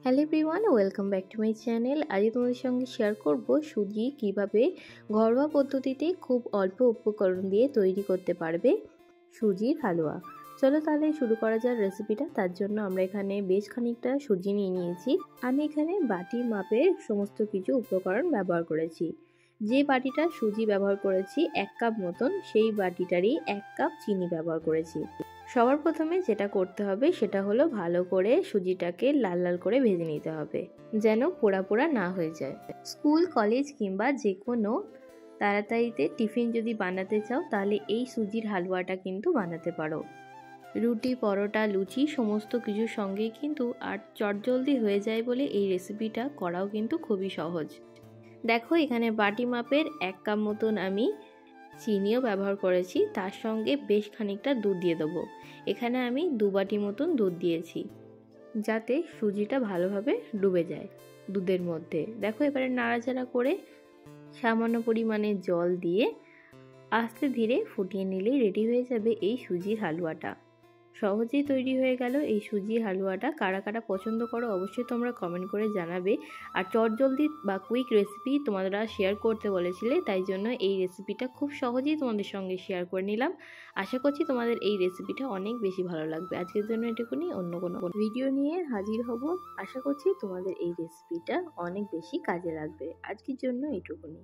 Hello everyone, welcome back to my channel. আজ তোমাদের সঙ্গে শেয়ার করব সুজি কিভাবে ঘরোয়া পদ্ধতিতে খুব অল্প উপকরণ দিয়ে তৈরি করতে পারবে সুজির হালুয়া। চলো তাহলে শুরু করা যাক রেসিপিটা। তার জন্য আমরা এখানে বেশ খানিকটা সুজি নিয়ে নিয়েছি। আমি এখানে বাটি মাপের সমস্ত কিছু উপকরণ ব্যবহার করেছি। যে বাটিটা সুজি ব্যবহার করেছি 1 কাপ মতন, সেই বাটিটারই 1 কাপ চিনি ব্যবহার করেছি। সবার প্রথমে যেটা করতে হবে সেটা হলো ভালো করে সুজিটাকে লাল লাল করে ভেজে নিতে হবে, যেন পোড়া পোড়া না হয়ে যায়। স্কুল, কলেজ কিংবা যে কোনো তাড়াতাড়িতে টিফিন যদি বানাতে চাও তাহলে এই সুজির হালুয়াটা কিন্তু বানাতে পারো। রুটি, পরোটা, লুচি সমস্ত কিছুর সঙ্গেই কিন্তু আর চটজলদি হয়ে যায় বলে এই রেসিপিটা করাও কিন্তু খুবই সহজ। দেখো এখানে বাটি মাপের 1 কাপ মতন আমি চিনিও ব্যবহার করেছি, তার সঙ্গে বেশ খানিকটা দুধ দিয়ে দেবো। এখানে আমি 2 বাটি মতন দুধ দিয়েছি, যাতে সুজিটা ভালোভাবে ডুবে যায় দুধের মধ্যে। দেখো এবারে নাড়াচাড়া করে সামান্য পরিমাণে জল দিয়ে আস্তে ধীরে ফুটিয়ে নিলেই রেডি হয়ে যাবে এই সুজির হালুয়াটা। সহজেই তৈরি হয়ে গেল এই সুজি হালুয়াটা। কারা কারা পছন্দ করো অবশ্যই তোমরা কমেন্ট করে জানাবে। আর চটজলদি বা কুইক রেসিপি তোমরা শেয়ার করতে বলেছিলে, তাই জন্য এই রেসিপিটা খুব সহজেই তোমাদের সঙ্গে শেয়ার করে নিলাম। আশা করছি তোমাদের এই রেসিপিটা অনেক বেশি ভালো লাগবে। আজকের জন্য এটুকুনি, অন্য কোনো ভিডিও নিয়ে হাজির হব। আশা করছি তোমাদের এই রেসিপিটা অনেক বেশি কাজে লাগবে। আজকের জন্য এটুকুনি।